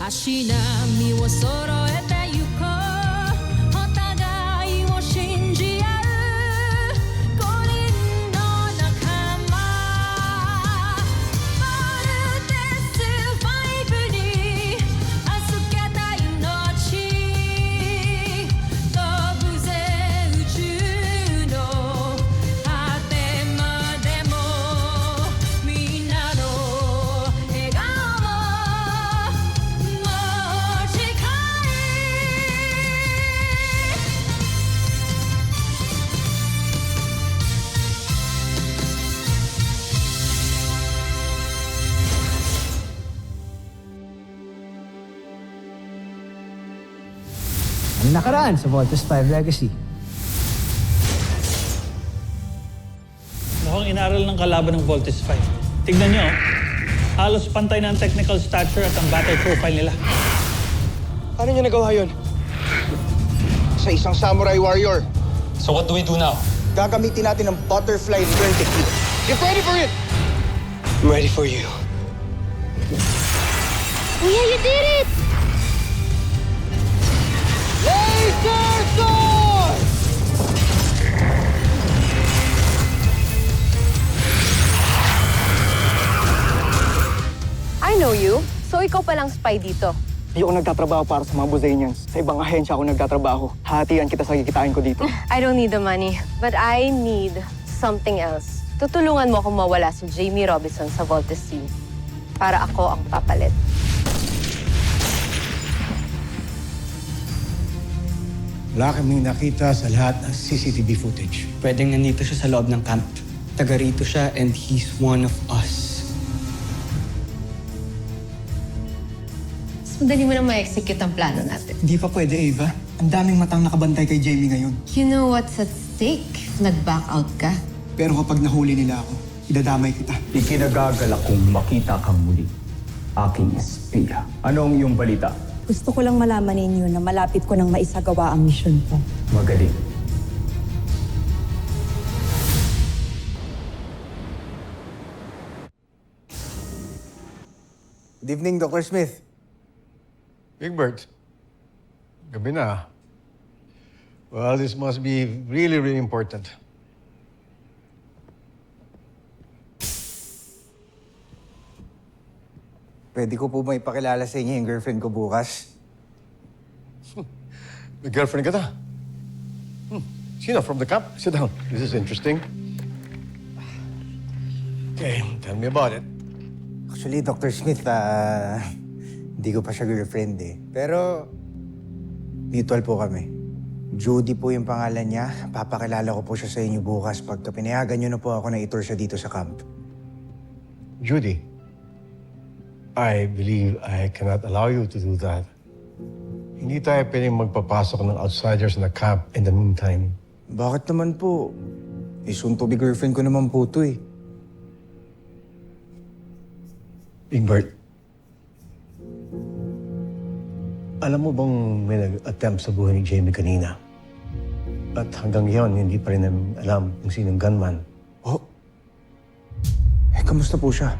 足並みを揃えてゆこうお互いを信じ合う5人の仲間ボルテス5に預けた命飛ぶぜ宇宙の果てまでもみんなの笑顔も近いAng nakaraan sa Voltes 5 Legacy. Mukhang inaral ng kalaban ng Voltes 5. Tignan nyo, halos pantay na ang technical stature at ang battle profile nila. Paano niya nagawa yun? Sa isang samurai warrior. So what do we do now? Gagamitin natin ang butterfly burn technique. Get ready for it! I'm ready for you. Kuya, you did it! Laser sword! I know you. So ikaw palang spy dito. Hindi ako nagtatrabaho para sa mga Buzanians. Sa ibang ahensya ako nagtatrabaho. Hatian kita sa kikitain ko dito. I don't need the money, but I need something else. Tutulungan mo akong mawala si Jamie Robinson sa Voltes team para ako ang papalit. Wala kaming nakita sa lahat ng CCTV footage. Pwedeng nandito siya sa loob ng camp. Taga rito siya and he's one of us. Mas madali mo na ma-execute ang plano natin. Hindi pa pwede, Ava. Ang daming matang nakabantay kay Jamie ngayon. You know what's at stake? Nag-back out ka. Pero kapag nahuli nila ako, idadamay kita. Ikinagagalak kong makita kang muli. Aking espiya. Ano ang iyong balita? Gusto ko lang malaman ninyo na malapit ko nang maisagawa ang misyon ko. Magaling. Good evening, Dr. Smith. Big Bird, gabi na. Well, this must be really, really important. Pwede ko po may pakilala sa inyo yung girlfriend ko bukas. May girlfriend ka ta? Sino? From the camp? Sit down. This is interesting. Okay, tell me about it. Actually, Dr. Smith, hindi ko pa siya girlfriend eh. Pero, mutual po kami. Judy po yung pangalan niya. Papakilala ko po siya sa inyo bukas pagka pinayagan niyo na po ako na itour siya dito sa camp. Judy, I believe I cannot allow you to do that. Hindi tayo pwedeng magpapasok ng outsiders na camp in the meantime. Bakit naman po? Soon to be girlfriend ko naman po to eh. Big Bird, alam mo bang may nag-attempt sa buhay ni Jamie kanina? At hanggang ngayon, hindi pa rin namin alam kung sinong gunman. Oh? Kamusta po siya?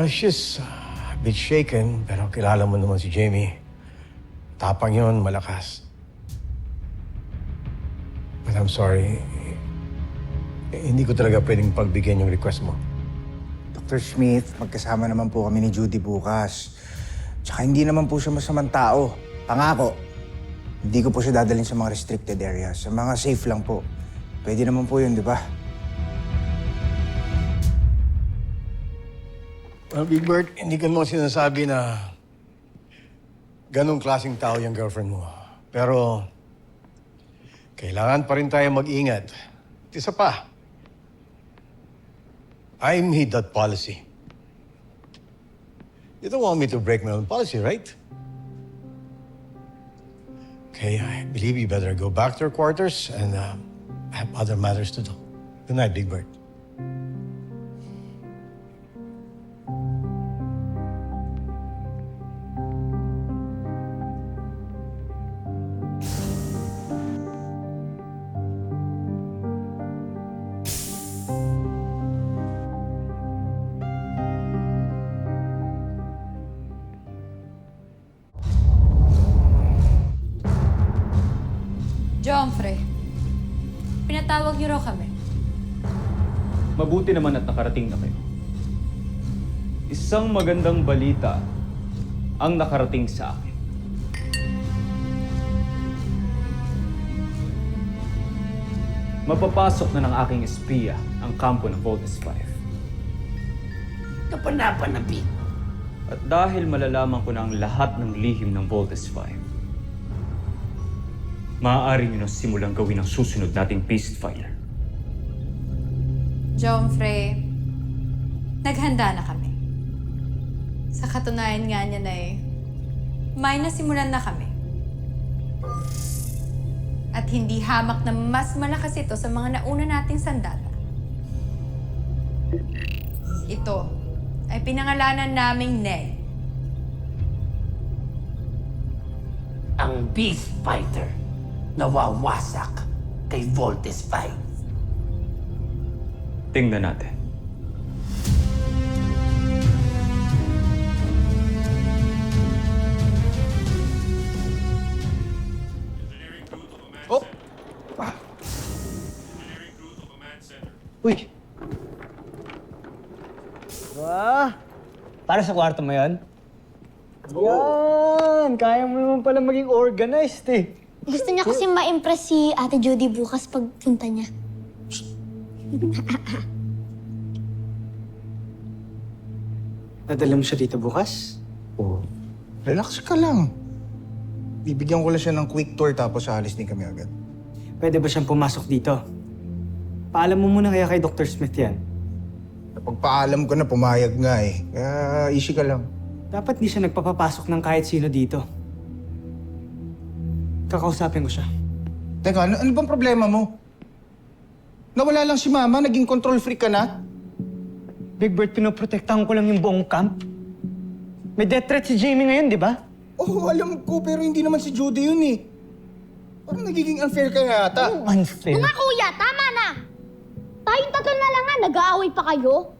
She's a bit shaken, pero kilala mo naman si Jamie. Tapang yon, malakas. But I'm sorry. Hindi ko talaga pwedeng pagbigyan yung request mo. Dr. Smith, magkasama naman po kami ni Judy bukas. Tsaka hindi naman po siya masamang tao. Pangako. Hindi ko po siya dadalhin sa mga restricted areas. Sa mga safe lang po. Pwede naman po yun, di ba? Well, Big Bird, hindi ka mo sinasabi na ganong klaseng tao yung girlfriend mo. Pero, kailangan pa rin tayo mag-ingat. At isa pa, I made that policy. You don't want me to break my own policy, right? Okay, I believe you better go back to your quarters and have other matters to do. Good night, Big Bird. Pinatawag niyo raw kami. Mabuti naman at nakarating na kayo. Isang magandang balita ang nakarating sa akin. Mapapasok na ng aking espiya ang kampo ng Voltes 5. Kapanapanapin. At dahil malalaman ko na ang lahat ng lihim ng Voltes 5, maaari nyo na simulang gawin ang susunod nating peacefire. Jomfrey, naghanda na kami. Sa katunayan nga niya na may nasimulan na kami. At hindi hamak na mas malakas ito sa mga nauna nating sandata. Ito ay pinangalanan naming Ned. Ang Beast Fighter nawawasak kay Voltes 5. Tingnan natin. Oh! Uy! Para sa kwarto mo yan? Yan! Kaya mo naman pala maging organized eh. Gusto niya kasi ma-impress si Ate Judy bukas pagpunta niya. Nadala mo siya dito bukas? Oh, relax ka lang. Bibigyan ko lang siya ng quick tour tapos aalis din kami agad. Pwede ba siyang pumasok dito? Paalam mo muna kaya kay Dr. Smith yan. Napagpaalam ko na pumayag nga eh. Kaya easy ka lang. Dapat di siya nagpapapasok ng kahit sino dito. Kakausapin ko siya. Teka, ano bang problema mo? Nawala lang si Mama, naging control freak ka na? Big Bird, pinoprotektahan ko lang yung buong camp. May death threat si Jamie ngayon, di ba? Oo, alam ko, pero hindi naman si Judy yun eh. Parang nagiging unfair ka yata. Anong unfair? Mga kuya, tama na! Tayong tatlo na lang nga, nag-aaway pa kayo.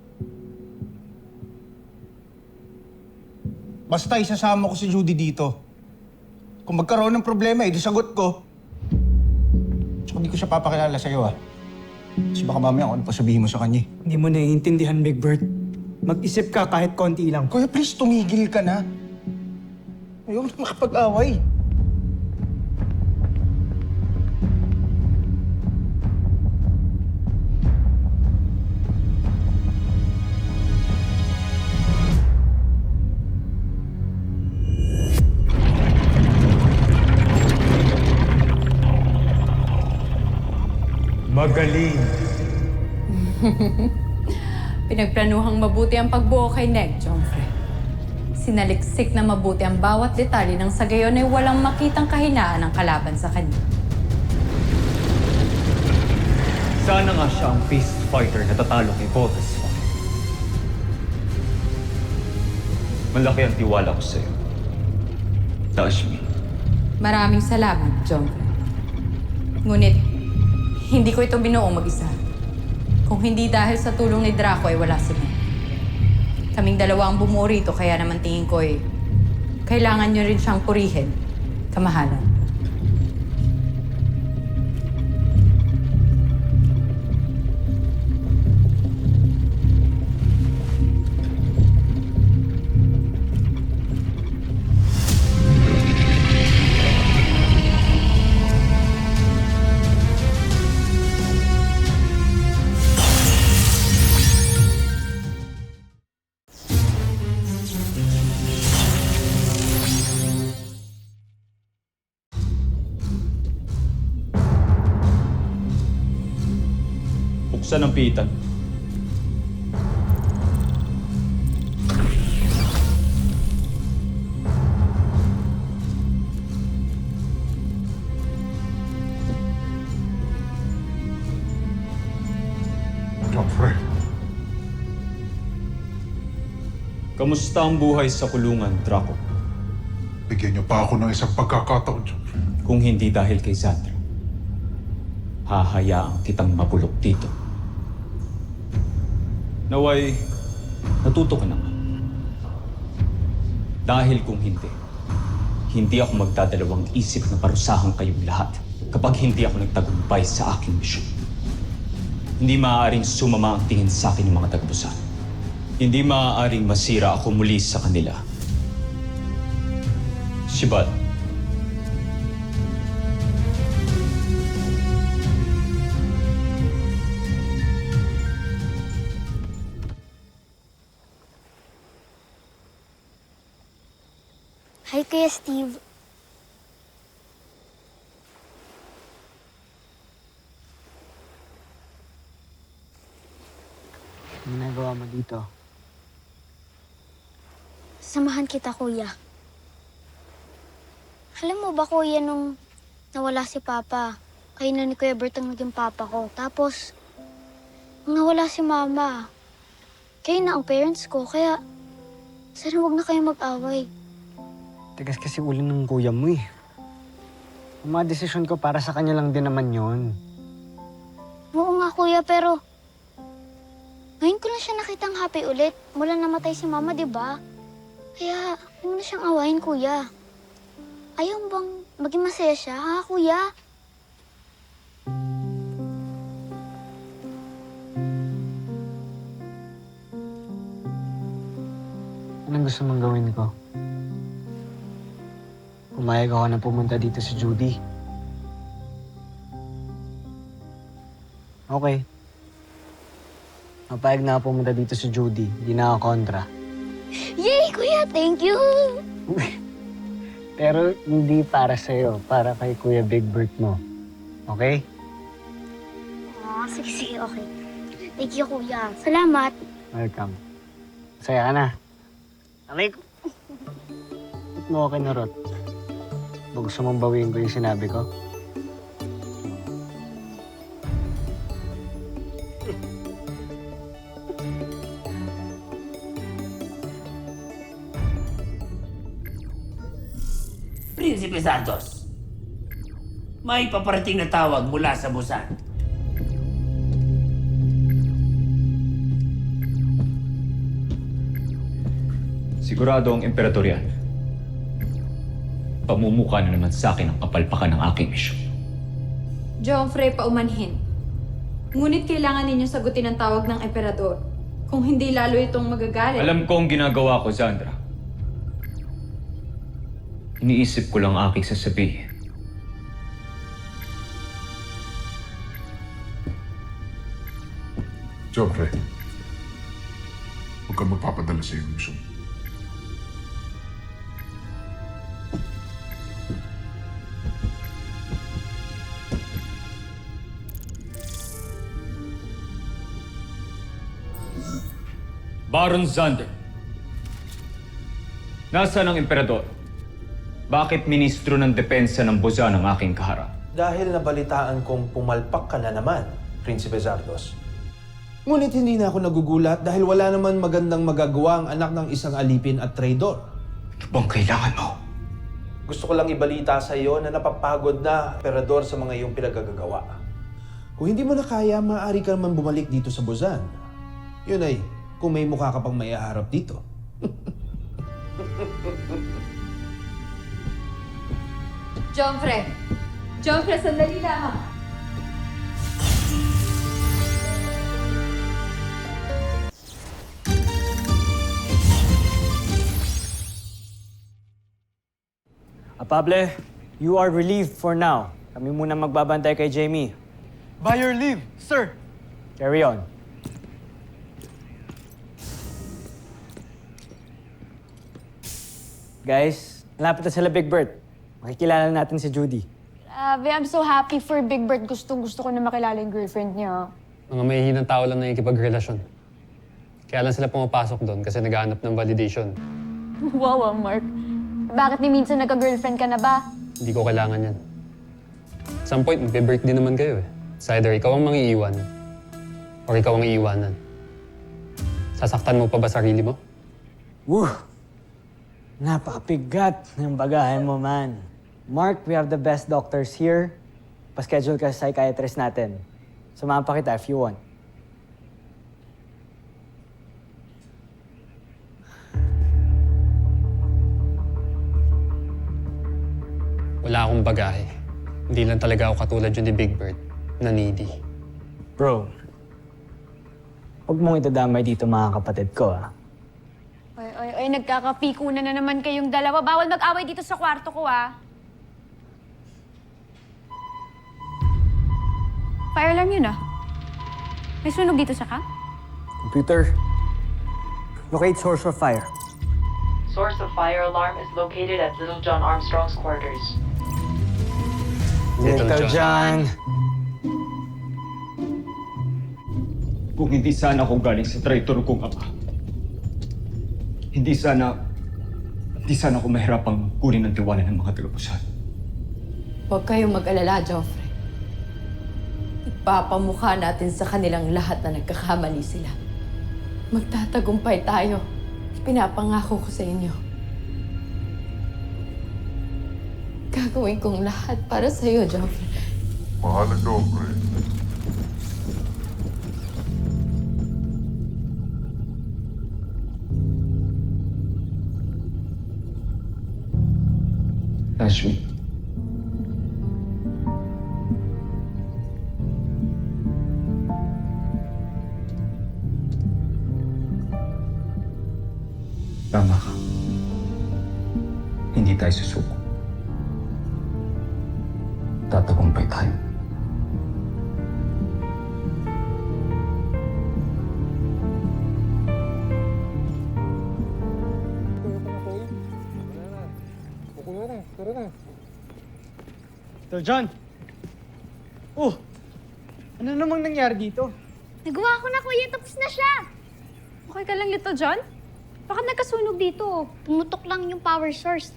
Basta isasama ko si Judy dito. Kung magkaroon ng problema, di sagot ko. Tsaka hindi ko siya papakilala sa'yo ah. Kasi baka mamaya kung ano pa sabihin mo sa kanya. Hindi mo naiintindihan, Big Bird. Mag-isip ka kahit konti lang. Kuya, please, tumigil ka na. Ayoko na makapag-away. Magaling! Pinagplanuhang mabuti ang pagbuo kay Ned, Jomfrey. Sinaliksik na mabuti ang bawat detalye nang sa gayon ay walang makitang kahinaan ng kalaban sa kanya. Sana nga siya ang beast fighter na tatalo kay Voltes 5. Malaki ang tiwala ko sa'yo. Tashmi. Maraming salamat, Jomfrey. Ngunit, hindi ko ito binuong mag-isa. Kung hindi dahil sa tulong ni Draco ay wala si Ned. Kaming dalawa ang bumuo rito, kaya naman tingin ko kailangan nyo rin siyang purihin. Kamahalan. Buksan ang pitan. Jomfrey. Kamusta ang buhay sa kulungan, Draco? Bigyan niyo pa ako ng isang pagkakataon, Jomfrey. Kung hindi dahil kay Sandra, hahayaan kitang mapulok dito. Naway, natuto ka na nga. Dahil kung hindi ako magdadalawang isip na parusahan kayong lahat kapag hindi ako nagtagumpay sa aking misyon. Hindi maaaring sumama ang tingin sa akin ng mga taga-Busan. Hindi maaaring masira ako muli sa kanila. Sibat. Hi, Kuya Steve. Ano ginagawa mo dito? Samahan kita, Kuya. Alam mo ba, Kuya, nung nawala si Papa, kayo na ni Kuya Bert ang naging Papa ko. Tapos, nung nawala si Mama, kayo na ang parents ko. Kaya, sana huwag na kayo mag-away. Tigas kasi ulo ng kuya mo eh. Ang mga desisyon ko para sa kanya lang din naman yon. Oo nga, Kuya, pero ngayon ko lang siya nakitang happy ulit. Mula namatay si Mama, di ba? Kaya, huwag mo na siyang awayin, Kuya. Ayaw mo bang maging masaya siya, ha, Kuya? Anong gusto mong gawin ko? Pumayag ako na pumunta dito si Judy. Okay. Mapayag na ako pumunta dito si Judy. Hindi na ako kontra. Yay, Kuya! Thank you! Pero hindi para sa'yo. Para kay Kuya Big Bert mo. Okay? Sige, okay. Thank you, Kuya. Salamat. Welcome. Masaya ka na. Aray ko. Ba't mo ako kinurot? Ba gusto mong bawiin ko yung sinabi ko? Prinsipe Santos, may paparating na tawag mula sa Busan. Sigurado ang emperador yan. Pamumukha na naman sa akin ang kapalpakan ng aking misyon. Joffrey, paumanhin. Ngunit kailangan ninyo sagutin ang tawag ng emperador. Kung hindi lalo itong magagalit. Alam ko ang ginagawa ko, Zandra. Iniisip ko lang aking sasabihin. Joffrey, huwag kang magpapadala sa iyong misyon. Baron Zander. Nasaan ang emperador? Bakit ministro ng depensa ng Busan ang aking kaharap? Dahil nabalitaan kong pumalpak ka na naman, Prinsipe Zardos. Ngunit hindi na ako nagugulat dahil wala naman magandang magagawa ang anak ng isang alipin at traidor. Ano bang kailangan mo? Gusto ko lang ibalita sa iyo na napapagod na emperador sa mga iyong pinagagagawa. Kung hindi mo na kaya, maaari ka naman bumalik dito sa Busan. Yun ay, kung may mukha ka pang maiharap dito. Joffrey, sandali lamang. Pable, you are relieved for now. Kami muna magbabantay kay Jamie. By your leave, sir. Carry on. Guys, malapit na sila Big Bert. Makikilala natin si Judy. I'm so happy for Big Bert. Gusto ko na makilala yung girlfriend niya. Mga mahihinang tao lang na ikipagrelasyon. Kaya lang sila pumapasok doon kasi naghahanap ng validation. Wow, Mark. Bakit ni minsan nagka-girlfriend ka na ba? Hindi ko kailangan yan. At some point, magbe-birthday naman kayo eh. It's either ikaw ang mangiiwan or ikaw ang iiwanan. Sasaktan mo pa ba sarili mo? Woo! Napakabigat ng bagahe mo, man. Mark, we have the best doctors here. Pa-schedule ka sa psychiatrist natin. Samahan pa kita if you want. Wala akong bagahe. Hindi lang talaga ako katulad yun ni Big Bird, na needy. Bro, Huwag mong itadamay dito mga kapatid ko, ah. Oy, nagkakapikunan na naman kayong dalawa. Bawal mag-away dito sa kwarto ko, ah. Fire alarm yun, ah. May sunog dito sa camp? Computer, locate source of fire. Source of fire alarm is located at Little John Armstrong's quarters. Little John. Kung hindi sana ako galing sa traitor kong ama, hindi sana ako mahirapang kunin ang tiwala ng mga taga-Busan. Huwag kayong mag-alala, Joffrey. Ipapamukha natin sa kanilang lahat na nagkakamali sila. Magtatagumpay tayo. Pinapangako ko sa inyo. Gagawin kong lahat para sa iyo, Joffrey. Mahal na Joffrey. Ashmi. Tama ka. Hindi tayo susuko. Tatagumpay tayo. Little John! Oh! Ano namang nangyari dito? Nagawa ko na, kuya. Tapos na siya. Okay ka lang, Little John? Bakit nagkasunog dito? Pumutok lang yung power source.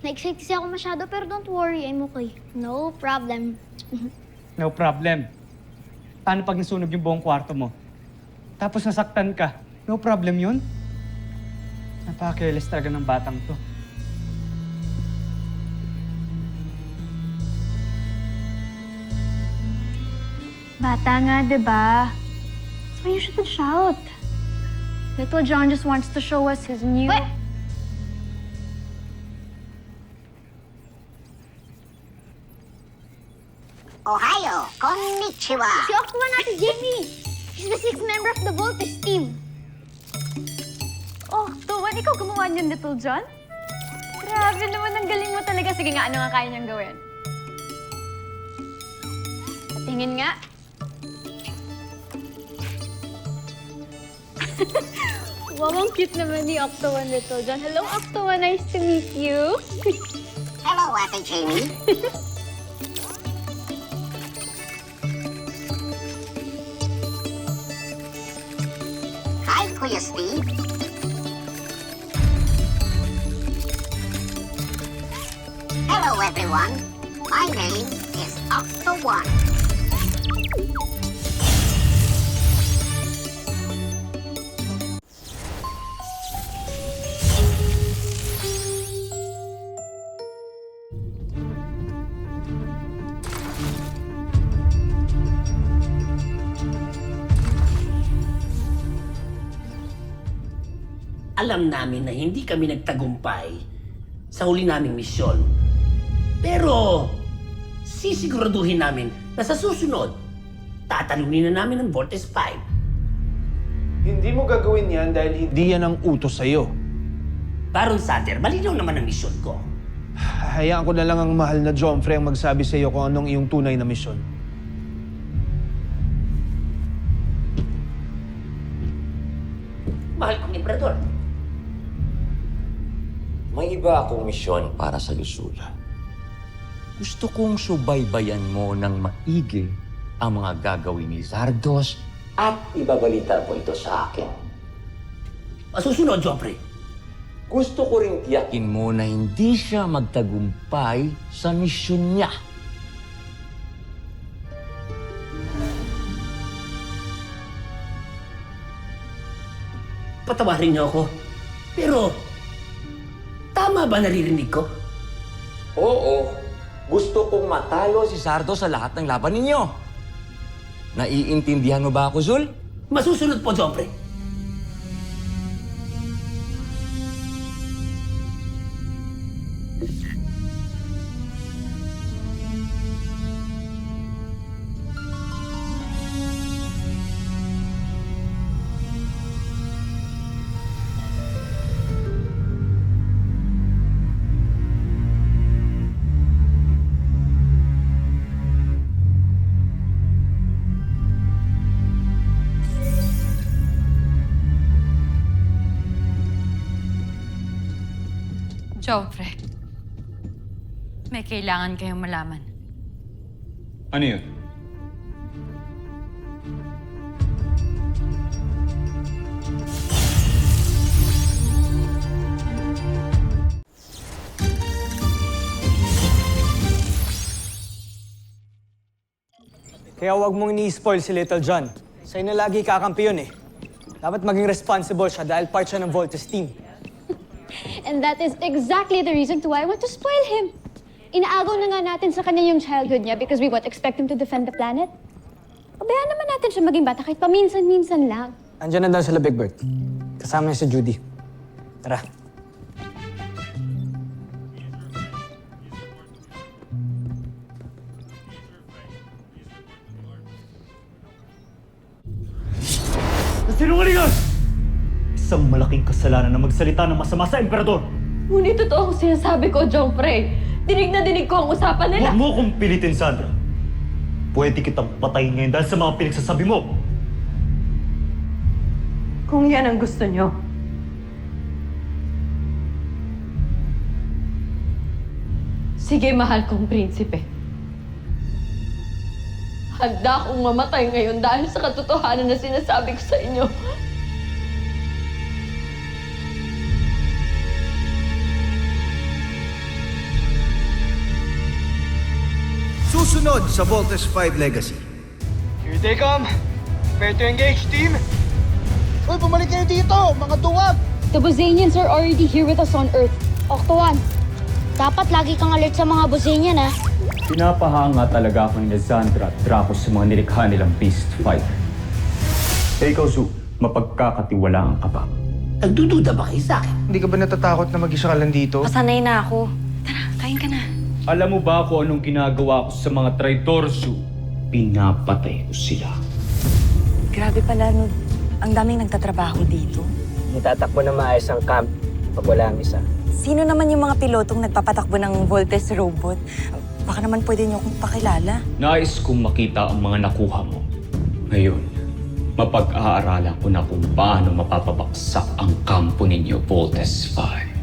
Na-excite kasi ako masyado, pero don't worry, I'm okay. No problem. No problem. Paano pag nasunog yung buong kwarto mo? Tapos nasaktan ka? No problem yun? Napaka-careless talaga ng batang to. Bata nga, diba? So you shouldn't shout. Little John just wants to show us his new... Wait! Ohio! Konnichiwa! Si Octava natin, Jamie! He's the sixth member of the Voltes team. Oh, Tuwan, ikaw gumawa niyan, Little John? Grabe naman, ang galing mo talaga. Sige nga, ano nga kaya niyang gawin? Tingin nga. Wow, ang cute naman ni Octo and Little John. Hello, Octo. Nice to meet you. Hello, Ate Jamie. Hi, Kuya Steve. Hello, everyone. My name is Octo-One. Alam namin na hindi kami nagtagumpay sa huli naming misyon. Pero, sisiguraduhin namin na sa susunod, tatalunin na namin ang Voltes 5. Hindi mo gagawin yan dahil hindi yan ang utos sa'yo. Baron Sutter, malinaw naman ang misyon ko. Hayaan ko na lang ang mahal na Joffrey ang magsabi sa'yo kung anong iyong tunay na misyon. Mahal kong Emperador. May iba akong misyon para sa Lusula. Gusto kong subaybayan mo ng maigi ang mga gagawin ni Zardos at ibabalita mo ito sa akin. Masusunod, Joffrey. Gusto ko rin tiyakin mo na hindi siya magtagumpay sa misyon niya. Patawarin niyo ako. Pero, tama ba naririnig ko? Oo. Gusto kong matalo si Zardos sa lahat ng laban ninyo. Naiintindihan mo ba ako, Zul? Masusunod po, Joffrey. Joffrey, may kailangan kayong malaman. Ano yun? Kaya huwag mong ini-spoil si Little John. Sa'yo na lagi kakampi yun eh. Dapat maging responsible siya dahil part siya ng Voltes team. And that is exactly the reason why I want to spoil him. Inaagaw na nga natin sa kanya yung childhood niya because we won't expect him to defend the planet. Pabayaan naman natin siya maging bata kahit paminsan-minsan lang. Andiyan na daw sila, Big Bird. Kasama niya si Judy. Tara. Sinungalingan! Isang malaking kasalanan na magsalita ng masama sa emperador. Ngunit totoo ang sinasabi ko, Joffrey. Dinig na dinig ko ang usapan nila. Huwag mo kong pilitin, Sandra. Pwede kitang patayin ngayon dahil sa mga pinagsasabi mo. Kung yan ang gusto niyo. Sige, mahal kong prinsipe. Handa akong mamatay ngayon dahil sa katotohanan na sinasabi ko sa inyo. Susunod sa Voltes 5 Legacy. Here they come. Prepare to engage, team. Uy, bumalik kayo dito, mga duwag! The Bozanians are already here with us on Earth. Octo-1, dapat lagi kang alert sa mga Bozanian, ha? Pinapahanga talaga ako ni Sandra at Draco sa mga nilikha nilang Beast Fighter. Eh, ikaw, Zu, mapagkakatiwalaan ka ba? Nagdududa ba kayo sa akin? Hindi ka ba natatakot na mag-isa ka lang dito? Pasanay na ako. Tara, kain ka na. Alam mo ba kung anong ginagawa ko sa mga traitor, Zu? Pinapatay ko sila. Grabe pala, no. Ang daming nagtatrabaho dito. Natatakbo na maayos ang camp pag wala ang isa. Sino naman yung mga pilotong nagpapatakbo ng Voltes robot? Baka naman pwede niyo akong pakilala. Nais kong makita ang mga nakuha mo. Ngayon, mapag-aaralan ko na kung paano mapapabaksak ang kampo ninyo, Voltes 5.